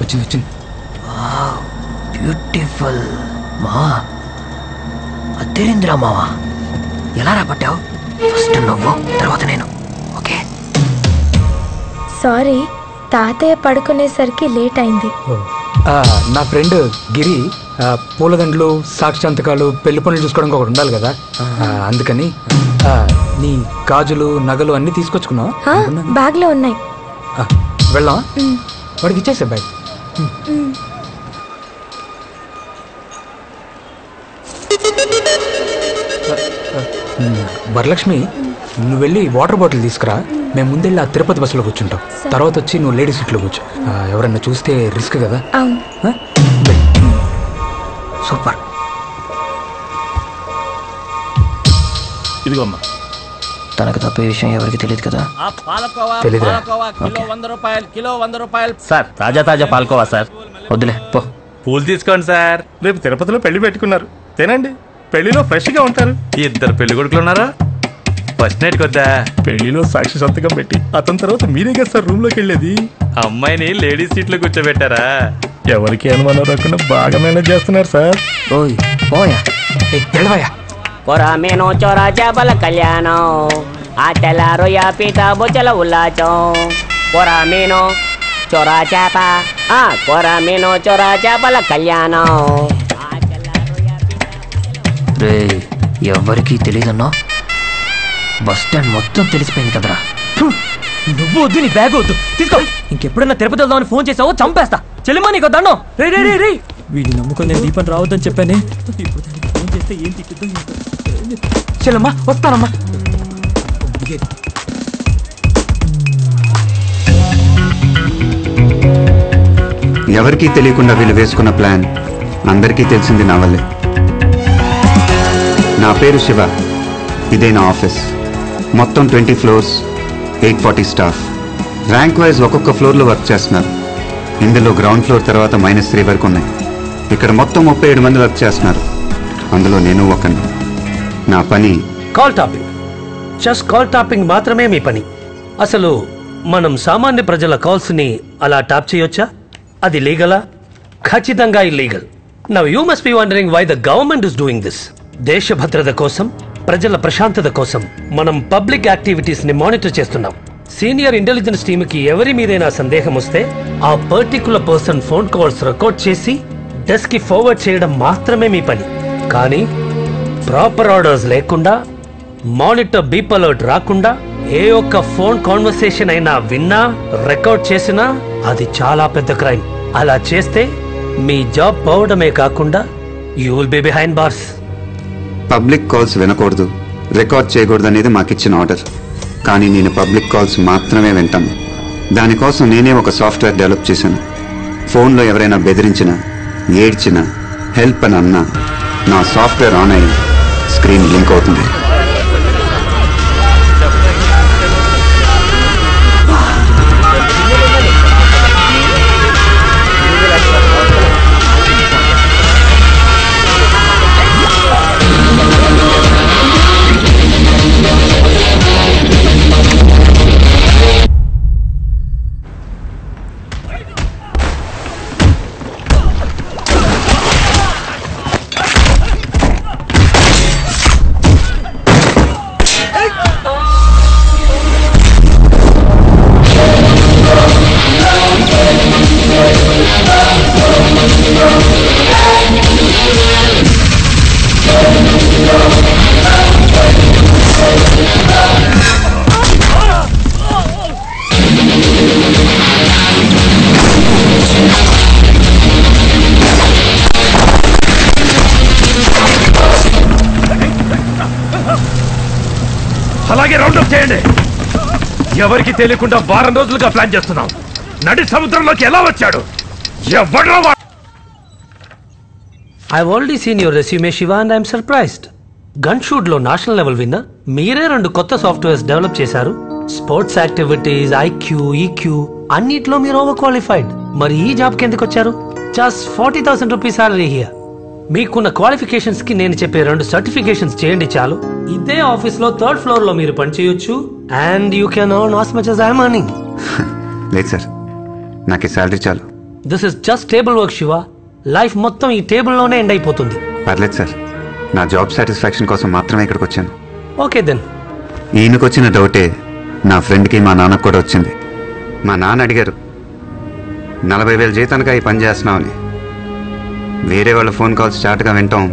వచ్చింది వచ్చింది. బ్యూటిఫుల్ మా అద్దెరిందిరా మావా. ఎలా రా పట్టావు? ఫస్ట్ నువ్వు, తర్వాత నేను. ఓకే. సారీ, తాతయ్య పడుకునేసరికి లేట్ అయింది. నా ఫ్రెండ్ గిరి పూలదండలు, సాక్షాంతకాలు, పెళ్లి పనులు చూసుకోవడానికి ఒకటి ఉండాలి కదా, అందుకని నీ గాజులు, నగలు అన్ని తీసుకొచ్చుకున్నావు? బ్యాగ్ లో ఉన్నాయి. వెళ్దాం. వాడికి ఇచ్చేసా బ్యాగ్. వరలక్ష్మి, నువ్వు వెళ్ళి వాటర్ బాటిల్ తీసుకురా. మేము ముందెళ్ళి ఆ తిరుపతి బస్సులో కూర్చుంటాం. తర్వాత వచ్చి నువ్వు లేడీ సీట్లో కూర్చో. ఎవరన్నా చూస్తే రిస్క్ కదా. సూపర్. ఇదిగోమ్మా. తనకు తప్పే విషయం ఎవరికి తెలియదు కదా? కిలో 100 రూపాయలు సార్. తాజా పాలకోవా సార్. వద్దులే పో. పూలు తీసుకోండి సార్. రేపు తిరుపతిలో పెళ్లి పెట్టుకున్నారు, తినండి. పెళ్లిలో ఫ్రెష్ గా ఉంటారు. 2 పెళ్లి కొడుకులు ఉన్నారా? ఫస్ట్ నైట్ కొద్దా పెళ్లిలో సాక్షి సంతకం పెట్టి అతని తర్వాత మీరే కదా సార్ రూమ్ లోకి వెళ్ళేది. అమ్మాయిని లేడీస్ సీట్ లో కూర్చోబెట్టారా? ఎవరికి అనుమానం రాకుండా బాగా మేనేజ్ చేస్తున్నారు సార్. ఓయ్ పోయా వెళ్ళవయ్యా. కొరామేనో చోరా చేపల కళ్యాణం, ఆటల రొయ్య పీత బొచ్చల ఉల్లాచం. కొరామేనో చోరా చేప, కొరామేనో చోరా చేపల కళ్యాణం. రే ఎవరికి తెలియదన్నా? బస్ స్టాండ్ మొత్తం తెలిసిపోయింది కదరా. నువ్వు వద్దు, నీ బ్యాగ్ వద్దు, తీసుకో. ఇంకెప్పుడైనా తిరుపతి వెళ్దామని ఫోన్ చేసావో చంపేస్తా. చెల్లిమా నీకు దండం. రే వీడిని నమ్ముకొని నేను దీపం రావద్దని చెప్పానే. ఇప్పుడు దానికి ఫోన్ చేస్తే ఏం తిట్టుద్దో. చెల్లమ్మా వస్తానమ్మా. ఎవరికీ తెలియకుండా వీళ్ళు వేసుకున్న ప్లాన్ అందరికీ తెలిసింది నా వల్లే. నా పేరు శివ, ఇదే నా ఆఫీస్. మొత్తం 20 ఫ్లోర్స్, 840 స్టాఫ్. ర్యాంక్ వైజ్ ఒక్కొక్క ఫ్లోర్లో వర్క్ చేస్తున్నారు. ఇందులో గ్రౌండ్ ఫ్లోర్ తర్వాత -3 వరకు ఉన్నాయి. ఇక్కడ మొత్తం 37 మంది వర్క్ చేస్తున్నారు, అందులో నేను ఒకని. నా పని call topping. Just call topping మాత్రమే మీ పని. అసలు మనం సామాన్య ప్రజల కాల్స్ ని అలా టాప్ చేయొచ్చా? అది లీగలా? ఖచ్చితంగా illegal. Now you must be wondering why the government is doing this. దేశ భద్రత కోసం, ప్రజల ప్రశాంతత కోసం మనం పబ్లిక్ యాక్టివిటీస్ ని మానిటర్ చేస్తున్నాం. సీనియర్ ఇంటెలిజెన్స్ టీమ్ కి ఎవరి మీదైనా సందేహం వస్తే ఆ particular person phone calls record చేసి డెస్క్ కి ఫార్వర్డ్ చేయడం మాత్రమే మీ పని. కానీ ప్రాపర్ ఆర్డర్స్ లేకుండా, మానిటర్ బీప్ అలర్ట్ రాకుండా ఏ ఒక్క ఫోన్ కాన్వర్సేషన్ అయినా విన్నా, రికార్డ్ చేసినా అది చాలా పెద్ద క్రైమ్. అలా చేస్తే మీ జాబ్ పోవడమే కాకుండా you will be behind bars. Public calls వినకూడదు, రికార్డ్ చేయకూడదు అనేది మాకిచ్చిన ఆర్డర్. కానీ నేను పబ్లిక్ కాల్స్ మాత్రమే వింటాను. దానికోసం నేనే ఒక సాఫ్ట్వేర్ డెవలప్ చేశాను. ఫోన్లో ఎవరైనా బెదిరించినా, ఏడ్చినా, హెల్ప్ అని అన్నా నా సాఫ్ట్వేర్ ఆన్ అయ్యి స్క్రీన్ లింక్ అవుతుంది. అలాగే రౌండప్ చేయండి. ఎవరికి తెలియకుండా వారం రోజులుగా ప్లాన్ చేస్తున్నాం. నడి సముద్రంలోకి ఎలా వచ్చాడు? I've already seen your resume, Shiva, and I'm surprised. Gun shoot లో నేషనల్ లెవెల్ విన్నర్. మీరే 2 కొత్త సాఫ్ట్వేర్స్ డెవలప్ చేశారు. స్పోర్ట్స్ యాక్టివిటీస్, ఐక్యూ, ఈక్యూ అన్నిట్లో మీరు ఓవర్ క్వాలిఫైడ్. మరి ఈ జాబ్ కి ఎందుకు వచ్చారు? Just 40,000 rupees salary here. మీకున్న క్వాలిఫికేషన్స్ కి నేను చెప్పే 2 సర్టిఫికేషన్స్ చేయండి చాలు. ఇదే ఆఫీస్ లో 3rd ఫ్లోర్ లో మీరు పని చేయొచ్చు. And you can earn as much as I am earning. లేదు సార్, నాకు ఈ సాలరీ చాలు. This is just table work Shiva. Life మొత్తం ఈ టేబుల్లోనే ఎండ్ అయిపోతుంది. పర్లేదు సార్, నా జాబ్ సాటిస్ఫాక్షన్ కోసం మాత్రమే ఇక్కడికి వచ్చాను. Okay then. ఈయనకొచ్చిన డౌటే నా ఫ్రెండ్కి మా నాన్నకు కూడా వచ్చింది. మా నాన్న అడిగారు 40,000 జీతానికి ఈ పని చేస్తున్నామని. వేరే వాళ్ళ ఫోన్ కాల్స్ స్టార్ట్గా వింటాం,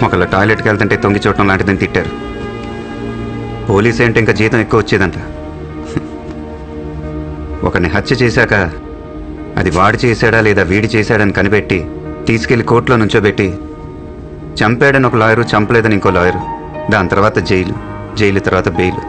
ఒకళ్ళు టాయిలెట్కి వెళ్తుంటే తొంగి చూడటం లాంటిదని తిట్టారు. పోలీస్ ఏంటి ఇంకా జీతం ఎక్కువ వచ్చేదంట. ఒకరిని హత్య చేశాక అది వాడు చేశాడా లేదా వీడి చేశాడని కనిపెట్టి తీసుకెళ్లి కోర్టులో నుంచోబెట్టి చంపాడని ఒక లాయరు, చంపలేదని ఇంకో లాయరు, దాని తర్వాత జైలు తర్వాత బెయిల్.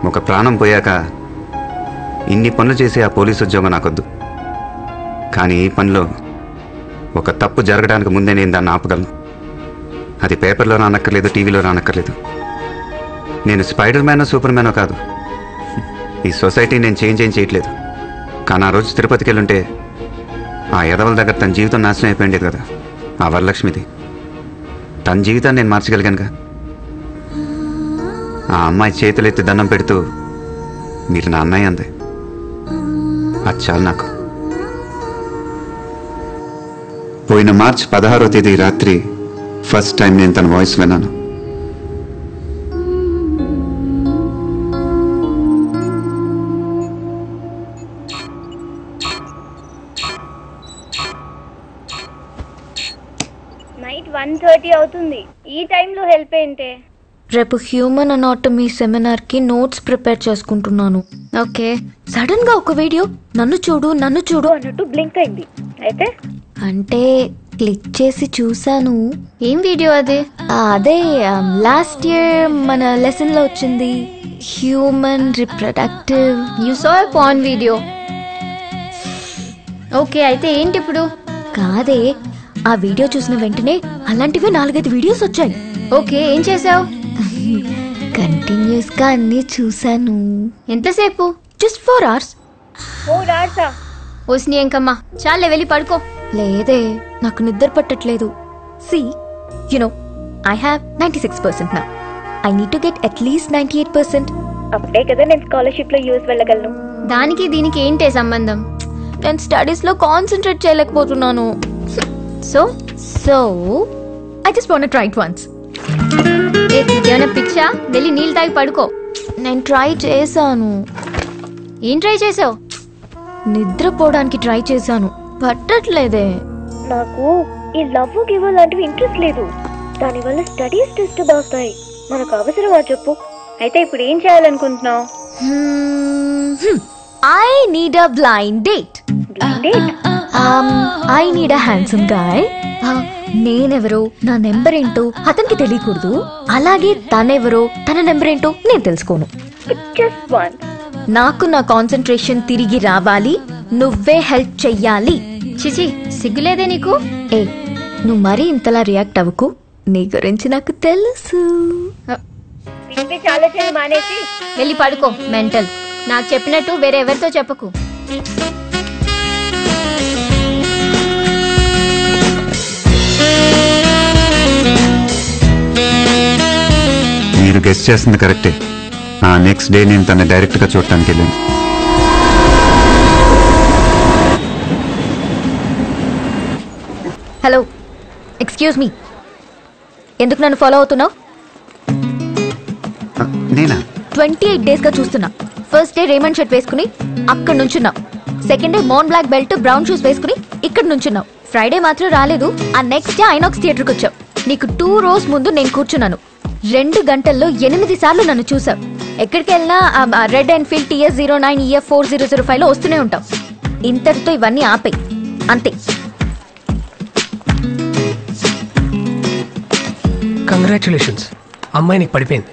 ఒక ప్రాణం పోయాక ఇన్ని పనులు చేసే ఆ పోలీసు ఉద్యోగం నాకొద్దు. కానీ ఈ పనిలో ఒక తప్పు జరగడానికి ముందే నేను దాన్ని ఆపగలను. అది పేపర్లో రానక్కర్లేదు, టీవీలో రానక్కర్లేదు. నేను స్పైడర్ మ్యానో సూపర్ మ్యానో కాదు. ఈ సొసైటీ నేను చేంజ్ ఏం చేయట్లేదు. కానీ ఆ రోజు తిరుపతికి వెళ్ళుంటే ఆ ఎదవల దగ్గర తన జీవితం నాశనం అయిపోయింది కదా. ఆ వరలక్ష్మిది తన జీవితాన్ని నేను మార్చగలిగానుగా. ఆ అమ్మాయి చేతులెత్తి దండం పెడుతూ మీరు నా అన్నయ్య అంది. అది చాలు నాకు. పోయిన మార్చి 16వ తేదీ రాత్రి ఫస్ట్ టైం నేను తన వాయిస్ విన్నాను. నైట్ 1:30 అవుతుంది. ఈ టైంలో హెల్ప్ ఏంటే? రేపు హ్యూమన్ అనాటమీ సెమినార్కి నోట్స్ ప్రిపేర్ చేసుకుంటున్నాను. ఓకే, సడన్ గా ఒక వీడియో నన్ను చూడు అన్నట్టు బ్లింక్ అయింది. అయితే అంటే క్లిక్ చేసి చూసాను. ఏం వీడియో అది? అదే లాస్ట్ ఇయర్ మన లెసన్ లో వచ్చింది, human reproductive. You saw a pan video. Okay, అయితే ఏంటి ఇప్పుడు? కాదే, ఆ వీడియో చూసిన వెంటనే అలాంటివే 4-5 వీడియోస్ వచ్చాయి. ఓకే, ఏం చేసావు? కంటిన్యూస్ గా అన్ని చూసాను. ఎంతసేపు? Just 4 hours. 4 hours? ఓస్ని ఎంకమ్మా, చాలే వెళ్ళి పడుకో. లేదే, నాకు నిద్ర పట్టట్లేదు. C you know I have 96% నా. I need to get at least 98%. అప్పుడే కదా నేను స్కాలర్షిప్ లో యూఎస్ వెళ్ళగలను. దానికి దీనికి ఏంటే సంబంధం? నేను స్టడీస్ లో కాన్సన్ట్రేట్ చేయలేకపోతున్నాను. So I just want to try it once. ఏమైనా పిచ్చా? వెళ్ళి నీళ్ళు తాగి పడుకో. నేను ట్రై చేశాను. ఏం ట్రై చేసావు? నిద్రపోవడానికి ట్రై చేశాను, పట్టట్లేదే. నాకు ఈ లవ్ గివ్ లాంటివి ఇంట్రెస్ట్ లేదు. దానివల్ల స్టడీస్ డిస్టర్బ్ అవుతాయి. మనకు అవసరమా చెప్పు? అయితే ఇప్పుడు ఏం చేయాలనుకుంటున్నావు? I need a blind date. I need a handsome guy. నేనెవరో, నా నెంబర్ ఏంటో అతనికి తెలియకూడదు. అలాగే తనెవరో, తన నెంబర్ ఏంటో నేను తెలుసుకోను. నాకు నా కాన్సన్ట్రేషన్ తిరిగి రావాలి. నువ్వే హెల్ప్ చెయ్యాలి. చిచి, సిగ్గులేదే నీకు? ఏ, నువ్వు మరీ ఇంతలా రియాక్ట్ అవ్వకు. నీ గురించి నాకు తెలుసు. మానేసి వెళ్ళి పడుకో మెంటల్. నాకు చెప్పినట్టు వేరే ఎవరితో చెప్పకు. మీరు గెస్ట్ చేస్తుంది కరెక్టే. ఆ నెక్స్ట్ డే నేను తన డైరెక్ట్గా చూడటానికి వెళ్ళాను. హలో, ఎక్స్క్యూజ్ మీ, ఎందుకు నన్ను ఫాలో అవుతున్నావు? నేనా? 28 days గా చూస్తున్నా. ఫస్ట్ డే రేమండ్ షర్ట్ వేసుకుని అక్కడ నుంచున్నావు. సెకండ్ డే మోన్ బ్లాక్ బెల్ట్ బ్రౌన్ షూస్ వేసుకుని ఇక్కడ నుంచున్నావు. ఫ్రైడే మాత్రం రాలేదు. ఆ నెక్స్ట్ డే ఐనాక్స్ థియేటర్కి వచ్చావు. నీకు 2 rows ముందు నేను కూర్చున్నాను. 2 గంటల్లో 8 సార్లు నన్ను చూసావు. ఎక్కడికి వెళ్ళినా రెడ్ ఎన్ఫీల్డ్ TS09 EF 4005లో వస్తూనే ఉంటావు. ఇంతటితో ఇవన్నీ ఆపే, అంతే. కంగ్రాచులేషన్స్, అమ్మాయి నీకు పడిపోయింది.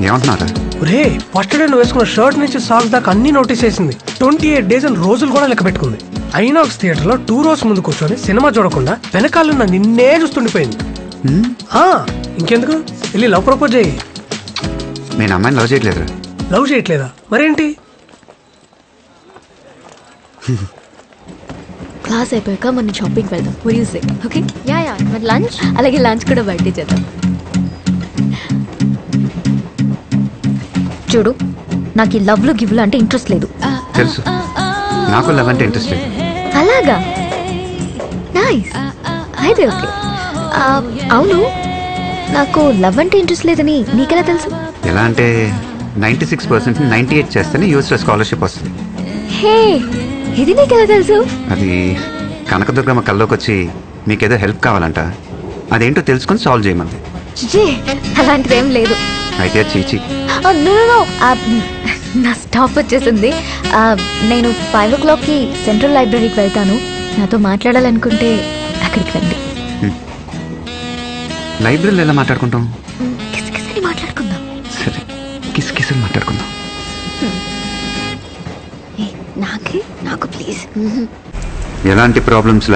ఏమంటున్నారా? రే, ఫస్ట్ డే నువ్వు వేసుకున్న షర్ట్ నుంచి సాక్స్ దాకా అన్ని నోటీస్ చేసింది. 28 days అని రోజులు కూడా లెక్క పెట్టుకుంది. ఐనాక్స్ థియేటర్ లో 2 rows ముందు కూర్చొని సినిమా చూడకుండా వెనకాలన్న నిన్నే చూస్తుండిపోయింది. ఇంకెందుకు, వెళ్ళి లవ్ ప్రపోజ్ చేయి. నేను అమ్మాయిని లవ్ చేయట్లేదురా. లవ్ చేయట్లేదా? మరేంటి? క్లాస్ అయిపోయాక మనం షాపింగ్ వెళ్దాం. ఓకే, యా మరి లంచ్, అలాగే లంచ్ కూడా బయట చేద్దాం. చూడు, నాకు ఈ లవ్లు గివ్లు అంటే ఇంట్రెస్ట్ లేదు. తెలుసు. నాకు లవ్ అంటే ఇంట్రెస్ట్ లేదు. అలాగా, నైస్. అయితే ఓకే. అవును, నాకు లవ్ అంటే ఇంట్రెస్ట్ లేదని నీకెలా తెలుసు? ఎలా అంటే 96% 98 చేస్తేనే యూఎస్లో స్కాలర్షిప్ వస్తుంది. హే, ఇది నీకెలా తెలుసు? అది కనకదుర్గమ్మ కల్లోకి వచ్చి మీకేదో హెల్ప్ కావాలంట, అదేంటో తెలుసుకొని సాల్వ్ చేయమంది. చిచి, అలాంటిదేం లేదు. అయితే చీచి. నో, నా స్టాప్ వచ్చేసింది. నేను 5 o'clockకి సెంట్రల్ లైబ్రరీకి వెళ్తాను. నాతో మాట్లాడాలనుకుంటే అక్కడికి రండి. లైబ్రరీలో ఎలా మాట్లాడుకుంటాం? కిసకిసని మాట్లాడుకుందాం. సరే, కిసకిసని మాట్లాడుకుందాం. నాకు ప్లీజ్. ఎలాంటి ప్రాబ్లమ్స్